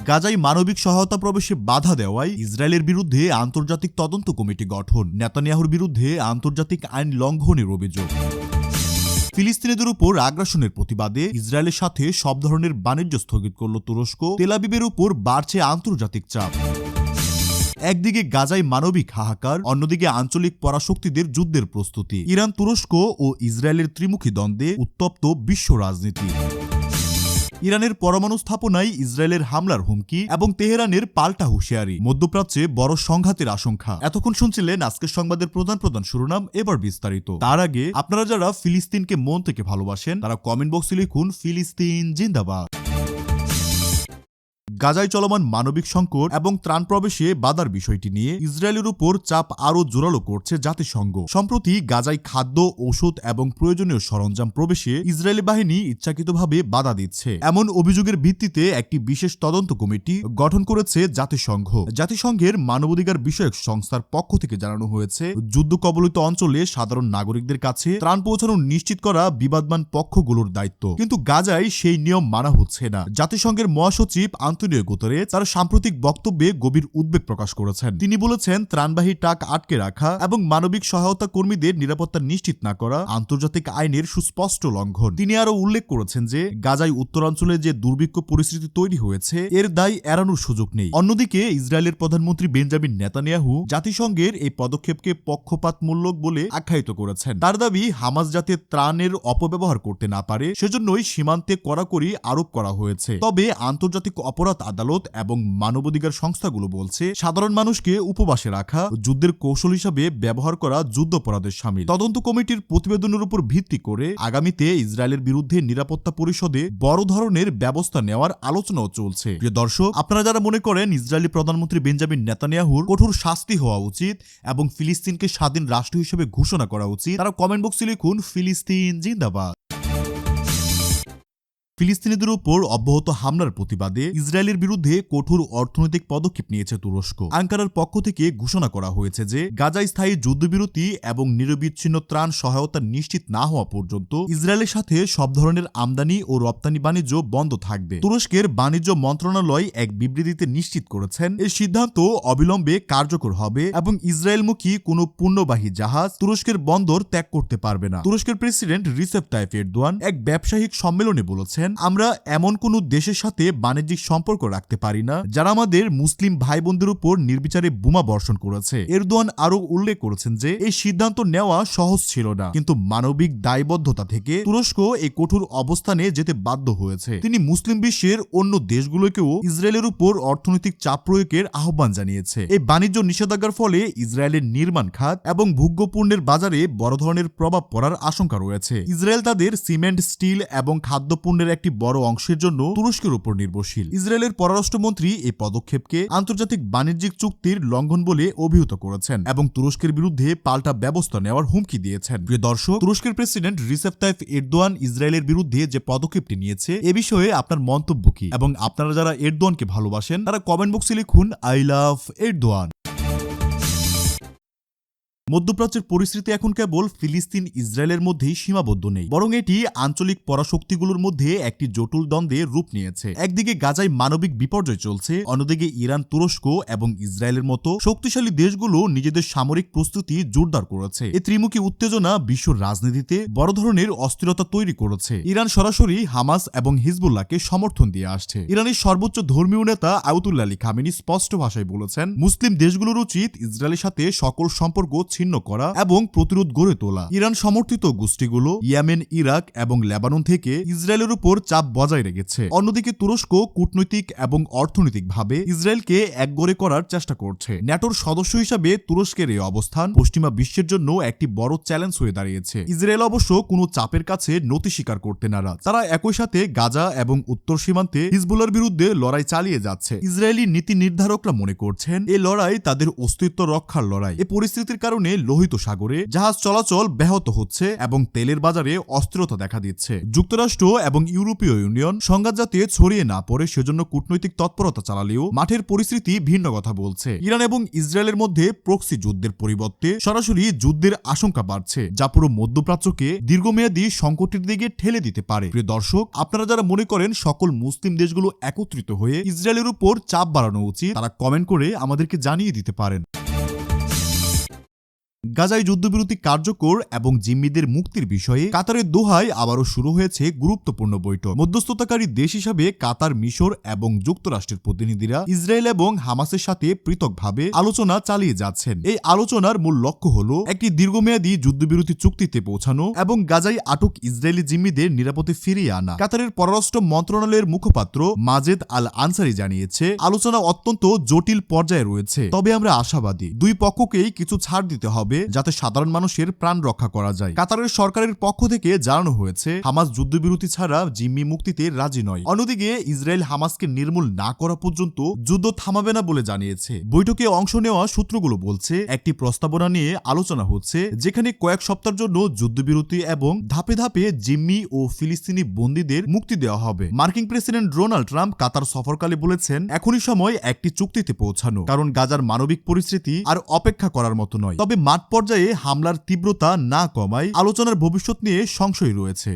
গাজায় মানবিক সহায়তা প্রবেশে বাধা দেওয়ায় ইসরায়েলের বিরুদ্ধে আন্তর্জাতিক তদন্ত কমিটি গঠন, নেতানিয়াহুর বিরুদ্ধে আন্তর্জাতিক আইন লঙ্ঘনের অভিযোগ। ফিলিস্তিনিদের উপর আগ্রাসনের প্রতিবাদে ইসরায়েলের সাথে সব ধরনের বাণিজ্য স্থগিত করল তুরস্ক, তেল আবিবের উপর বাড়ছে আন্তর্জাতিক চাপ। একদিকে গাজায় মানবিক হাহাকার, অন্যদিকে আঞ্চলিক পরাশক্তিদের যুদ্ধের প্রস্তুতি। ইরান, তুরস্ক ও ইসরায়েলের ত্রিমুখী দ্বন্দ্বে উত্তপ্ত বিশ্ব রাজনীতি। ইরানের পরমাণু স্থাপনায় ইসরায়েলের হামলার হুমকি এবং তেহরানের পাল্টা হুঁশিয়ারি, মধ্যপ্রাচ্যে বড় সংঘাতের আশঙ্কা। এতক্ষণ শুনছিলেন আজকের সংবাদের প্রধান শিরোনাম, এবার বিস্তারিত। তার আগে আপনারা যারা ফিলিস্তিনকে মন থেকে ভালোবাসেন তারা কমেন্ট বক্সে লিখুন ফিলিস্তিন জিন্দাবাদ। গাজায় চলমান মানবিক সংকট এবং ত্রাণ প্রবেশে বাধার বিষয়টি নিয়ে ইসরায়েলের উপর চাপ আরও জোরালো করছে জাতিসংঘ। সম্প্রতি গাজায় খাদ্য, ঔষধ এবং প্রয়োজনীয় সরঞ্জাম প্রবেশে ইসরায়েলি বাহিনী ইচ্ছাকৃতভাবে বাধা দিচ্ছে, এমন অভিযোগের ভিত্তিতে একটি বিশেষ তদন্ত কমিটি গঠন করেছে জাতিসংঘ। জাতিসংঘের মানবাধিকার বিষয়ক সংস্থার পক্ষ থেকে জানানো হয়েছে, যুদ্ধ কবলিত অঞ্চলে সাধারণ নাগরিকদের কাছে ত্রাণ পৌঁছানো নিশ্চিত করা বিবাদমান পক্ষগুলোর দায়িত্ব, কিন্তু গাজায় সেই নিয়ম মানা হচ্ছে না। জাতিসংঘের মহাসচিব আন্তোনিও গুতেরেস তার সাম্প্রতিক বক্তব্যে গভীর উদ্বেগ প্রকাশ করেছেন। তিনি বলেছেন, ত্রাণবাহী ট্রাক আটকে রাখা এবং মানবিক সহায়তা কর্মীদের নিরাপত্তা নিশ্চিত না করা আন্তর্জাতিক আইনের সুস্পষ্ট লঙ্ঘন। তিনি আরও উল্লেখ করেছেন যে গাজায় উত্তরাঞ্চলে যে দুর্ভিক্ষ পরিস্থিতি তৈরি হয়েছে এর দায় এড়ানোর সুযোগ নেই। অন্যদিকে ইসরায়েলের প্রধানমন্ত্রী বেঞ্জামিন নেতানিয়াহু জাতিসংঘের এই পদক্ষেপকে পক্ষপাতমূলক বলে আখ্যায়িত করেছেন। তার দাবি, হামাস যাতে ত্রাণের অপব্যবহার করতে না পারে সেজন্যই সীমান্তে কড়াকড়ি আরোপ করা হয়েছে। তবে আন্তর্জাতিক অপরাধ আদালত এবং মানবাধিকার সংস্থাগুলো বলছে, সাধারণ মানুষকে উপবাসে রাখা যুদ্ধের কৌশল হিসাবে ব্যবহার করা যুদ্ধাপরাধের শামিল। তদন্ত কমিটির প্রতিবেদনের উপর ভিত্তি করে আগামীতে ইসরায়েলের বিরুদ্ধে নিরাপত্তা পরিষদে বড় ধরনের ব্যবস্থা নেওয়ার আলোচনাও চলছে। প্রিয় দর্শক, আপনারা যারা মনে করেন ইসরায়েলি প্রধানমন্ত্রী বেঞ্জামিন নেতানিয়াহুর কঠোর শাস্তি হওয়া উচিত এবং ফিলিস্তিনকে স্বাধীন রাষ্ট্র হিসেবে ঘোষণা করা উচিত, তারা কমেন্ট বক্সে লিখুন ফিলিস্তিন জিন্দাবাদ। ফিলিস্তিনিদের উপর অব্যাহত হামলার প্রতিবাদে ইসরায়েলের বিরুদ্ধে কঠোর অর্থনৈতিক পদক্ষেপ নিয়েছে তুরস্ক। আঙ্কারার পক্ষ থেকে ঘোষণা করা হয়েছে যে গাজায় স্থায়ী যুদ্ধবিরতি এবং নিরবিচ্ছিন্ন ত্রাণ সহায়তা নিশ্চিত না হওয়া পর্যন্ত ইসরায়েলের সাথে সব ধরনের আমদানি ও রপ্তানি বাণিজ্য বন্ধ থাকবে। তুরস্কের বাণিজ্য মন্ত্রণালয় এক বিবৃতিতে নিশ্চিত করেছেন, এই সিদ্ধান্ত অবিলম্বে কার্যকর হবে এবং ইসরায়েলমুখী কোনো পণ্যবাহী জাহাজ তুরস্কের বন্দর ত্যাগ করতে পারবে না। তুরস্কের প্রেসিডেন্ট রিসেপ তাইপ এরদোয়ান এক ব্যবসায়িক সম্মেলনে বলেছেন, আমরা এমন কোন দেশের সাথে বাণিজ্যিক সম্পর্ক রাখতে পারি না যারা আমাদের মুসলিম ভাই বোনদের উপর নির্বিচারে বোমা বর্ষণ করেছে। এরদোয়ান আরও উল্লেখ করেছেন যে এই সিদ্ধান্ত নেওয়া সহজ ছিল না, কিন্তু মানবিক দায়বদ্ধতা থেকে তুরস্ক এই কঠোর অবস্থানে যেতে বাধ্য হয়েছে। তিনি মুসলিম বিশ্বের অন্য দেশগুলোকেও ইসরায়েলের উপর অর্থনৈতিক চাপ প্রয়োগের আহ্বান জানিয়েছে। এই বাণিজ্য নিষেধাজ্ঞার ফলে ইসরায়েলের নির্মাণ খাত এবং ভোগ্যপণ্যের বাজারে বড় ধরনের প্রভাব পড়ার আশঙ্কা রয়েছে। ইসরায়েল তাদের সিমেন্ট, স্টিল এবং খাদ্যপণ্যের একটি বড় অংশের জন্য তুরস্কের উপর নির্ভরশীল। ইসরায়েলের পররাষ্ট্রমন্ত্রী এই পদক্ষেপকে আন্তর্জাতিক বাণিজ্যিক চুক্তির লঙ্ঘন বলে অভিহিত করেছেন এবং তুরস্কের বিরুদ্ধে পাল্টা ব্যবস্থা নেওয়ার হুমকি দিয়েছেন। প্রিয় দর্শক, তুরস্কের প্রেসিডেন্ট রিসেপ তাইপ এরদোয়ান ইসরায়েলের বিরুদ্ধে যে পদক্ষেপটি নিয়েছে এ বিষয়ে আপনার মন্তব্য কি, এবং আপনারা যারা এরদোয়ানকে ভালোবাসেন তারা কমেন্ট বক্সে লিখুন আই লাভ এরদোয়ান। মধ্যপ্রাচ্যের পরিস্থিতি এখন কেবল ফিলিস্তিন ইসরায়েলের মধ্যেই সীমাবদ্ধ নেই, বরং এটি আঞ্চলিক পরাশক্তিগুলোর মধ্যে একটি জটিল দ্বন্দ্বে রূপ নিয়েছে। একদিকে গাজায় মানবিক বিপর্যয় চলছে, অন্যদিকে ইরান, তুরস্ক এবং ইসরায়েলের মতো শক্তিশালী দেশগুলো নিজেদের সামরিক প্রস্তুতি জোরদার করেছে। এই ত্রিমুখী উত্তেজনা বিশ্ব রাজনীতিতে বড় ধরনের অস্থিরতা তৈরি করেছে। ইরান সরাসরি হামাস এবং হিজবুল্লাহকে সমর্থন দিয়ে আসছে। ইরানের সর্বোচ্চ ধর্মীয় নেতা আয়াতুল্লাহ আলী খামেনি স্পষ্ট ভাষায় বলেছেন, মুসলিম দেশগুলোর উচিত ইসরায়েলের সাথে সকল সম্পর্ক ছিন্ন করা এবং প্রতিরোধ গড়ে তোলা। ইরান সমর্থিত গোষ্ঠীগুলো ইয়েমেন, ইরাক এবং লেবানন থেকে ইসরায়েলের উপর চাপ বজায় রেখেছে। অন্যদিকে তুরস্ক কূটনৈতিক এবং অর্থনৈতিকভাবে ইসরায়েলকে একগড়ে করার চেষ্টা করছে। ন্যাটোর সদস্য হিসাবে তুরস্কের এই অবস্থান পশ্চিমা বিশ্বের জন্য একটি বড় চ্যালেঞ্জ হয়ে দাঁড়িয়েছে। ইসরায়েল অবশ্য কোনো চাপের কাছে নতি স্বীকার করতে নারাজ। তারা একই সাথে গাজা এবং উত্তর সীমান্তে হিজবুল্লাহর বিরুদ্ধে লড়াই চালিয়ে যাচ্ছে। ইসরায়েলি নীতি নির্ধারকরা মনে করছেন এই লড়াই তাদের অস্তিত্ব রক্ষার লড়াই। এই পরিস্থিতির কারণে কারণে লোহিত সাগরে জাহাজ চলাচল ব্যাহত হচ্ছে এবং তেলের বাজারে অস্থিরতা দেখা দিচ্ছে। যুক্তরাষ্ট্র এবং ইউরোপীয় ইউনিয়ন সংঘাত যাতে ছড়িয়ে না পড়ে সেজন্য কূটনৈতিক তৎপরতা চালালেও মাঠের পরিস্থিতি ভিন্ন কথা বলছে। ইরান এবং ইসরায়েলের মধ্যে প্রক্সি যুদ্ধের পরিবর্তে সরাসরি যুদ্ধের আশঙ্কা বাড়ছে, যা পুরো মধ্যপ্রাচ্যকে দীর্ঘমেয়াদী সংকটের দিকে ঠেলে দিতে পারে। প্রিয় দর্শক, আপনারা যারা মনে করেন সকল মুসলিম দেশগুলো একত্রিত হয়ে ইসরায়েলের উপর চাপ বাড়ানো উচিত, তারা কমেন্ট করে আমাদেরকে জানিয়ে দিতে পারেন। গাজায় যুদ্ধবিরতি কার্যকর এবং জিম্মিদের মুক্তির বিষয়ে কাতারের দোহায় আবারও শুরু হয়েছে গুরুত্বপূর্ণ বৈঠক। মধ্যস্থতাকারী দেশ হিসাবে কাতার, মিশর এবং যুক্তরাষ্ট্রের প্রতিনিধিরা ইসরায়েল এবং হামাসের সাথে পৃথকভাবে আলোচনা চালিয়ে যাচ্ছেন। এই আলোচনার মূল লক্ষ্য হল একটি দীর্ঘমেয়াদী যুদ্ধবিরতি চুক্তিতে পৌঁছানো এবং গাজায় আটক ইসরায়েলি জিম্মিদের নিরাপদে ফিরিয়ে আনা। কাতারের পররাষ্ট্র মন্ত্রণালয়ের মুখপাত্র মাজেদ আল আনসারি জানিয়েছে, আলোচনা অত্যন্ত জটিল পর্যায়ে রয়েছে, তবে আমরা আশাবাদী দুই পক্ষকেই কিছু ছাড় দিতে হবে যাতে সাধারণ মানুষের প্রাণ রক্ষা করা যায়। কাতারের সরকারের পক্ষ থেকে জানানো হয়েছে, হামাস যুদ্ধবিরতি ছাড়া জিম্মি মুক্তিতে রাজি নয়। অন্যদিকে ইসরায়েল হামাসকে নির্মূল না করা পর্যন্ত যুদ্ধ থামাবে না বলে জানিয়েছে। বৈঠকে অংশ নেওয়া সূত্রগুলো বলছে, একটি প্রস্তাবনা নিয়ে আলোচনা হচ্ছে যেখানে কয়েক সপ্তাহের জন্য যুদ্ধবিরতি এবং ধাপে ধাপে জিম্মি ও ফিলিস্তিনি বন্দীদের মুক্তি দেওয়া হবে। মার্কিন প্রেসিডেন্ট ডোনাল্ড ট্রাম্প কাতার সফরকালে বলেছেন, এখনই সময় একটি চুক্তিতে পৌঁছানো, কারণ গাজার মানবিক পরিস্থিতি আর অপেক্ষা করার মতো নয়। তবে মাঠ পর্যায়ে হামলার তীব্রতা না কমায় আলোচনার ভবিষ্যৎ নিয়ে সংশয় রয়েছে।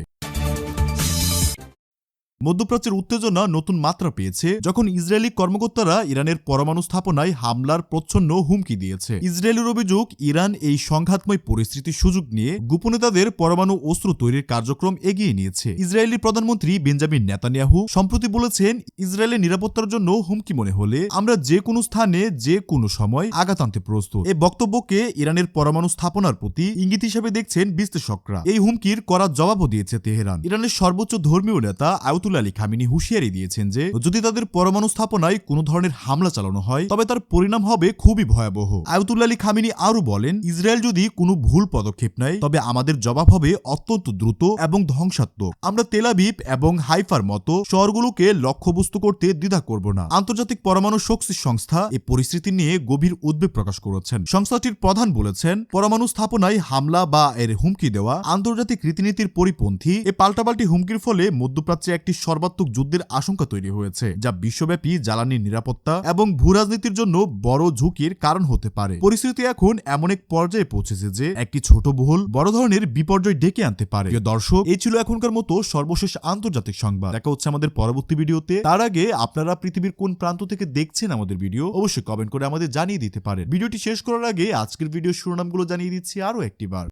মধ্যপ্রাচ্যের উত্তেজনা নতুন মাত্রা পেয়েছে যখন ইসরায়েলি কর্মকর্তারা ইরানের পরমাণু স্থাপনায় হামলার প্রচ্ছন্ন হুমকি দিয়েছে। ইসরায়েলের অভিযোগ, ইরান এই সংঘাতময় পরিস্থিতির সুযোগ নিয়ে গোপনে তাদের পরমাণু অস্ত্র তৈরির কার্যক্রম এগিয়ে নিয়েছে। ইসরায়েলি প্রধানমন্ত্রী বেঞ্জামিন নেতানিয়াহু সম্প্রতি বলেছেন, ইসরায়েলের নিরাপত্তার জন্য হুমকি মনে হলে আমরা যে কোনো স্থানে যে কোনো সময় আঘাত আনতে প্রস্তুত। এই বক্তব্যকে ইরানের পরমাণু স্থাপনার প্রতি ইঙ্গিত হিসেবে দেখছেন বিশ্লেষকরা। এই হুমকির কড়া জবাবও দিয়েছে তেহরান। ইরানের সর্বোচ্চ ধর্মীয় নেতা আয়াতুল্লাহ আলী খামেনি হুঁশিয়ারি দিয়েছেন যে যদি তাদের পরমাণু স্থাপনায় কোনো ধরনের হামলা চালানো হয় তবে তার পরিণাম হবে খুবই ভয়াবহ। আয়াতুল্লাহ আলী খামেনি আরও বলেন, ইসরায়েল যদি কোনো ভুল পদক্ষেপ নেয় তবে আমাদের জবাব হবে অত্যন্ত দ্রুত এবং ধ্বংসাত্মক। আমরা তেল আবিব এবং হাইফার মতো শহরগুলোকে লক্ষ্যবস্তু করতে দ্বিধা করব না। আন্তর্জাতিক পরমাণু শক্তি সংস্থা এই পরিস্থিতি নিয়ে গভীর উদ্বেগ প্রকাশ করেছেন। সংস্থাটির প্রধান বলেছেন, পরমাণু স্থাপনায় হামলা বা এর হুমকি দেওয়া আন্তর্জাতিক রীতিনীতির পরিপন্থী। এই পাল্টাপাল্টি হুমকির ফলে মধ্যপ্রাচ্যে একটি সর্বাত্মক যুদ্ধের আশঙ্কা তৈরি হয়েছে, যা বিশ্বব্যাপী জ্বালানি নিরাপত্তা এবং ভূরাজনীতির জন্য বড় ঝুঁকির কারণ হতে পারে। পরিস্থিতি এখন এমন এক পর্যায়ে পৌঁছেছে যে একটি ছোট ভুল বড় ধরনের বিপর্যয় ডেকে আনতে পারে। প্রিয় দর্শক, এই ছিল এখনকার মতো সর্বশেষ আন্তর্জাতিক সংবাদ। দেখা হচ্ছে আমাদের পরবর্তী ভিডিওতে। তার আগে আপনারা পৃথিবীর কোন প্রান্ত থেকে দেখছেন আমাদের ভিডিও অবশ্যই কমেন্ট করে আমাদের জানিয়ে দিতে পারেন। ভিডিওটি শেষ করার আগে আজকের ভিডিওর শিরোনামগুলো জানিয়ে দিচ্ছি আরো একটিবার।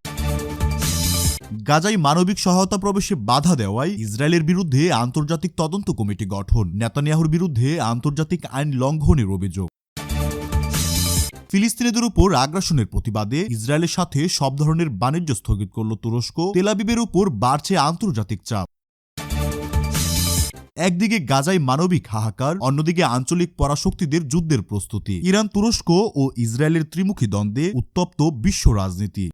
গাজায় মানবিক সহায়তা প্রবেশে বাধা দেওয়ায় ইসরায়েলের বিরুদ্ধে আন্তর্জাতিক তদন্ত কমিটি গঠন, নেতানিয়াহুর বিরুদ্ধে আন্তর্জাতিক আইন লঙ্ঘনের অভিযোগ। ফিলিস্তিনিদের উপর আগ্রাসনের প্রতিবাদে ইসরায়েলের সাথে সব ধরনের বাণিজ্য স্থগিত করল তুরস্ক, তেল আবিবের উপর বাড়ছে আন্তর্জাতিক চাপ। একদিকে গাজায় মানবিক হাহাকার, অন্যদিকে আঞ্চলিক পরাশক্তিদের যুদ্ধের প্রস্তুতি। ইরান, তুরস্ক ও ইসরায়েলের ত্রিমুখী দ্বন্দ্বে উত্তপ্ত বিশ্ব রাজনীতি।